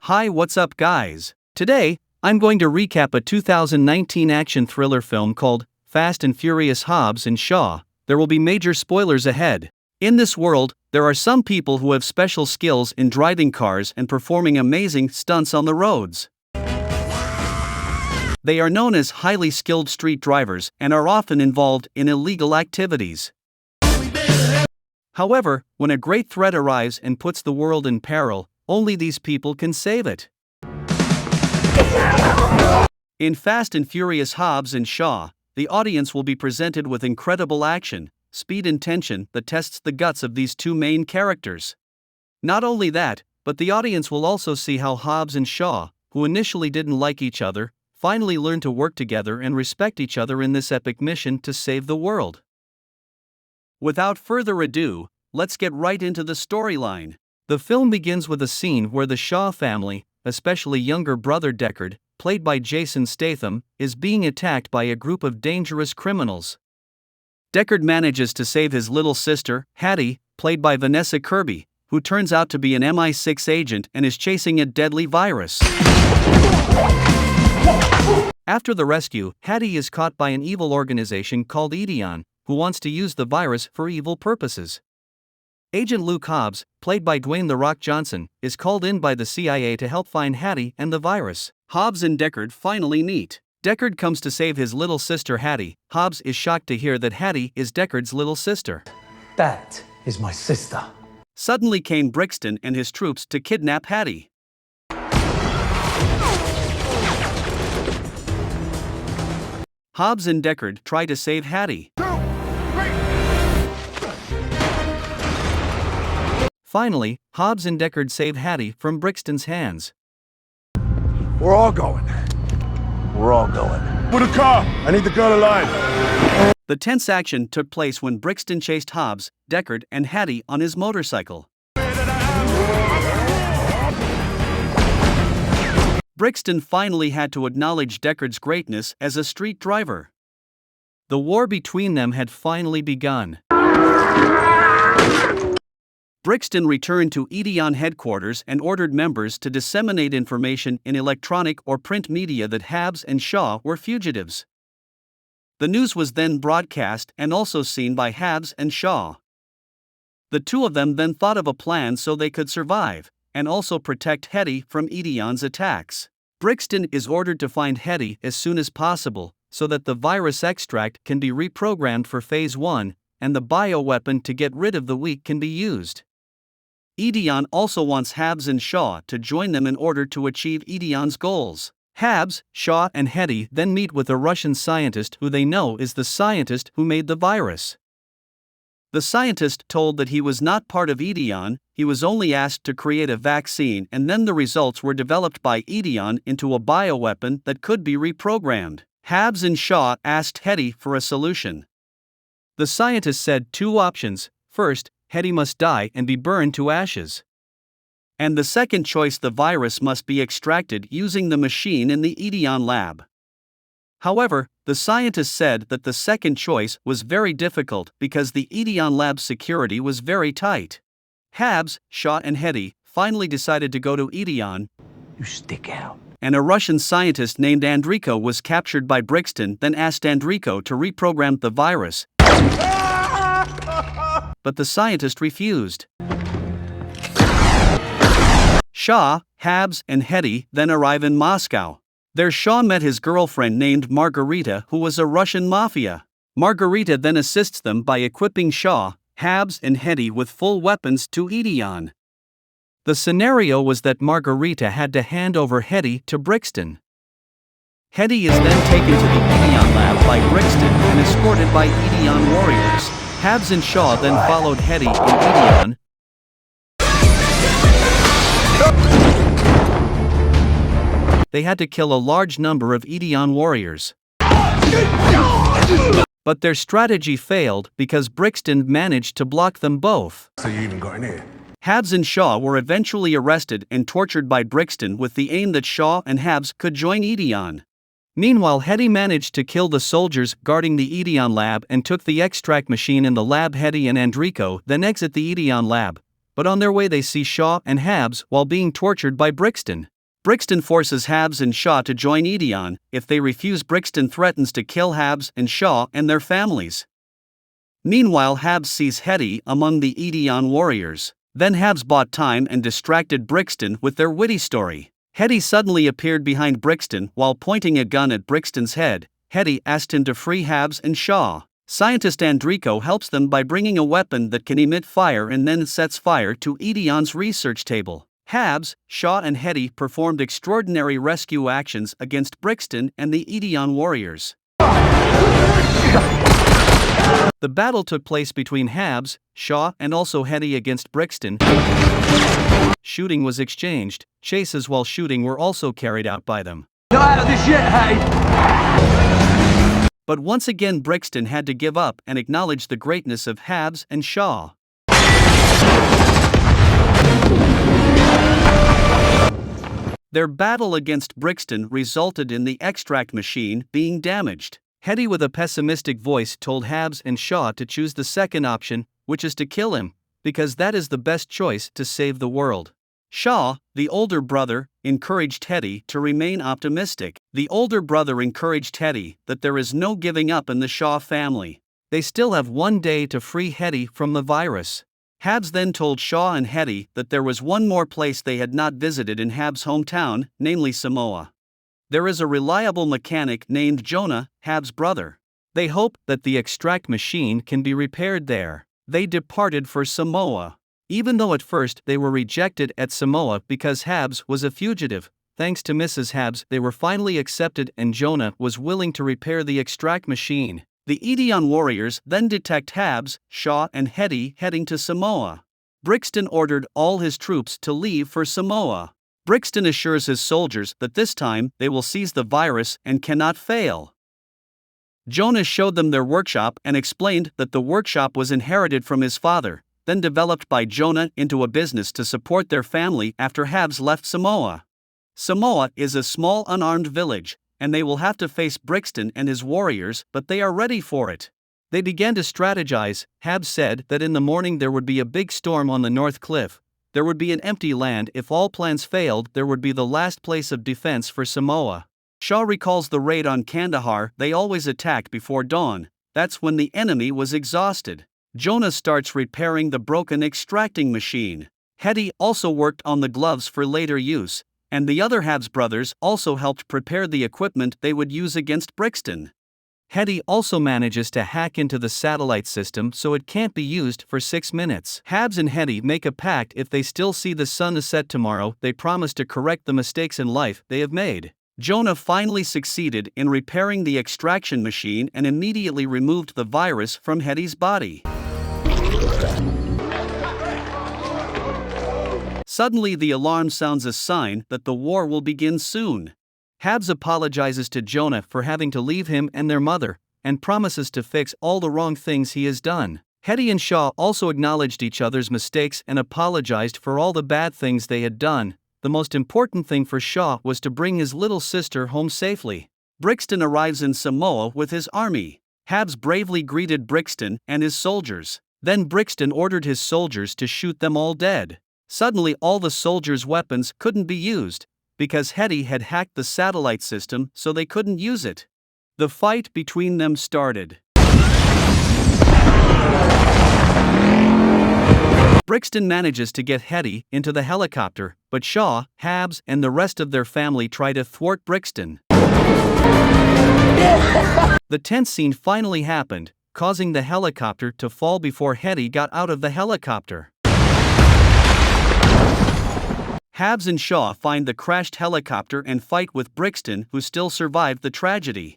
Hi, what's up, guys? Today, I'm going to recap a 2019 action thriller film called Fast and Furious Hobbs and Shaw. There will be major spoilers ahead. In this world, there are some people who have special skills in driving cars and performing amazing stunts on the roads. They are known as highly skilled street drivers and are often involved in illegal activities. However, when a great threat arrives and puts the world in peril, only these people can save it. In Fast and Furious Hobbs and Shaw, the audience will be presented with incredible action, speed and tension that tests the guts of these two main characters. Not only that, but the audience will also see how Hobbs and Shaw, who initially didn't like each other, finally learn to work together and respect each other in this epic mission to save the world. Without further ado, let's get right into the storyline. The film begins with a scene where the Shaw family, especially younger brother Deckard, played by Jason Statham, is being attacked by a group of dangerous criminals. Deckard manages to save his little sister, Hattie, played by Vanessa Kirby, who turns out to be an MI6 agent and is chasing a deadly virus. After the rescue, Hattie is caught by an evil organization called Eteon, who wants to use the virus for evil purposes. Agent Luke Hobbs, played by Dwayne "The Rock" Johnson, is called in by the CIA to help find Hattie and the virus. Hobbs and Deckard finally meet. Deckard comes to save his little sister Hattie. Hobbs is shocked to hear that Hattie is Deckard's little sister. That is my sister. Suddenly came Brixton and his troops to kidnap Hattie. Hobbs and Deckard try to save Hattie. Finally, Hobbs and Deckard save Hattie from Brixton's hands. We're all going. We're all going. With a car! I need the girl alive! The tense action took place when Brixton chased Hobbs, Deckard, and Hattie on his motorcycle. Brixton finally had to acknowledge Deckard's greatness as a street driver. The war between them had finally begun. Brixton returned to Eteon headquarters and ordered members to disseminate information in electronic or print media that Hobbs and Shaw were fugitives. The news was then broadcast and also seen by Hobbs and Shaw. The two of them then thought of a plan so they could survive, and also protect Hattie from Eteon's attacks. Brixton is ordered to find Hattie as soon as possible, so that the virus extract can be reprogrammed for Phase 1, and the bioweapon to get rid of the weak can be used. Eteon also wants Hobbs and Shaw to join them in order to achieve Eteon's goals. Hobbs, Shaw, and Hattie then meet with a Russian scientist who they know is the scientist who made the virus. The scientist told that he was not part of Eteon, he was only asked to create a vaccine, and then the results were developed by Eteon into a bioweapon that could be reprogrammed. Hobbs and Shaw asked Hattie for a solution. The scientist said two options: first, Hattie must die and be burned to ashes. And the second choice, the virus must be extracted using the machine in the Eteon lab. However, the scientist said that the second choice was very difficult because the Eteon lab security was very tight. Hobbs, Shaw, and Hattie finally decided to go to Eteon. You stick out. And a Russian scientist named Andrico was captured by Brixton, then asked Andrico to reprogram the virus. But the scientist refused. Shaw, Hobbs, and Hattie then arrive in Moscow. There Shaw met his girlfriend named Margarita, who was a Russian mafia. Margarita then assists them by equipping Shaw, Hobbs, and Hattie with full weapons to Eteon. The scenario was that Margarita had to hand over Hattie to Brixton. Hattie is then taken to the Eteon lab by Brixton and escorted by Eteon warriors. Hobbs and Shaw then followed Hattie in Eteon. They had to kill a large number of Eteon warriors. But their strategy failed because Brixton managed to block them both. So you even got in here? Hobbs and Shaw were eventually arrested and tortured by Brixton with the aim that Shaw and Hobbs could join Eteon. Meanwhile, Hattie managed to kill the soldiers guarding the Eteon lab and took the extract machine in the lab. Hattie and Andrico then exit the Eteon lab, but on their way they see Shaw and Hobbs while being tortured by Brixton. Brixton forces Hobbs and Shaw to join Eteon. If they refuse, Brixton threatens to kill Hobbs and Shaw and their families. Meanwhile, Hobbs sees Hattie among the Eteon warriors. Then Hobbs bought time and distracted Brixton with their witty story. Hattie suddenly appeared behind Brixton while pointing a gun at Brixton's head. Hattie asked him to free Hobbs and Shaw. Scientist Andrico helps them by bringing a weapon that can emit fire and then sets fire to Eteon's research table. Hobbs, Shaw and Hattie performed extraordinary rescue actions against Brixton and the Eteon warriors. The battle took place between Hobbs, Shaw and also Hattie against Brixton. Shooting was exchanged. Chases while shooting were also carried out by them. Not out of this yet, Hattie! But once again Brixton had to give up and acknowledge the greatness of Hobbs and Shaw. Their battle against Brixton resulted in the extract machine being damaged. Hattie with a pessimistic voice told Hobbs and Shaw to choose the second option, which is to kill him, because that is the best choice to save the world. Shaw, the older brother, encouraged Hattie to remain optimistic. The older brother encouraged Hattie that there is no giving up in the Shaw family. They still have one day to free Hattie from the virus. Hobbs then told Shaw and Hattie that there was one more place they had not visited in Hobbs' hometown, namely Samoa. There is a reliable mechanic named Jonah, Hobbs' brother. They hope that the extract machine can be repaired there. They departed for Samoa. Even though at first they were rejected at Samoa because Hobbs was a fugitive, thanks to Mrs. Hobbs they were finally accepted and Jonah was willing to repair the extract machine. The Eteon warriors then detect Hobbs, Shaw and Hattie heading to Samoa. Brixton ordered all his troops to leave for Samoa. Brixton assures his soldiers that this time they will seize the virus and cannot fail. Jonah showed them their workshop and explained that the workshop was inherited from his father, then developed by Jonah into a business to support their family after Hobbs left Samoa. Samoa is a small unarmed village, and they will have to face Brixton and his warriors, but they are ready for it. They began to strategize. Hobbs said that in the morning there would be a big storm on the North Cliff. There would be an empty land. If all plans failed, there would be the last place of defense for Samoa. Shaw recalls the raid on Kandahar. They always attacked before dawn. That's when the enemy was exhausted. Jonah starts repairing the broken extracting machine. Hattie also worked on the gloves for later use, and the other Hobbs brothers also helped prepare the equipment they would use against Brixton. Hattie also manages to hack into the satellite system so it can't be used for 6 minutes. Hobbs and Hattie make a pact: if they still see the sun set tomorrow, they promise to correct the mistakes in life they have made. Jonah finally succeeded in repairing the extraction machine and immediately removed the virus from Hattie's body. Suddenly the alarm sounds, a sign that the war will begin soon. Hobbs apologizes to Jonah for having to leave him and their mother, and promises to fix all the wrong things he has done. Hattie and Shaw also acknowledged each other's mistakes and apologized for all the bad things they had done. The most important thing for Shaw was to bring his little sister home safely. Brixton arrives in Samoa with his army. Hobbs bravely greeted Brixton and his soldiers. Then Brixton ordered his soldiers to shoot them all dead. Suddenly all the soldiers' weapons couldn't be used, because Hattie had hacked the satellite system so they couldn't use it. The fight between them started. Brixton manages to get Hattie into the helicopter, but Shaw, Hobbs, and the rest of their family try to thwart Brixton. The tense scene finally happened, causing the helicopter to fall before Hattie got out of the helicopter. Hobbs and Shaw find the crashed helicopter and fight with Brixton, who still survived the tragedy.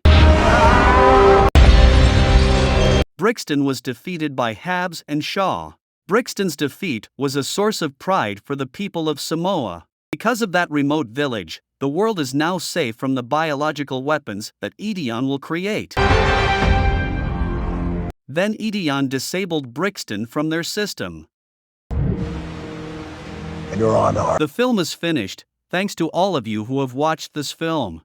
Brixton was defeated by Hobbs and Shaw. Brixton's defeat was a source of pride for the people of Samoa. Because of that remote village, the world is now safe from the biological weapons that Eteon will create. Then Eteon disabled Brixton from their system. And you're on our... The film is finished. Thanks to all of you who have watched this film.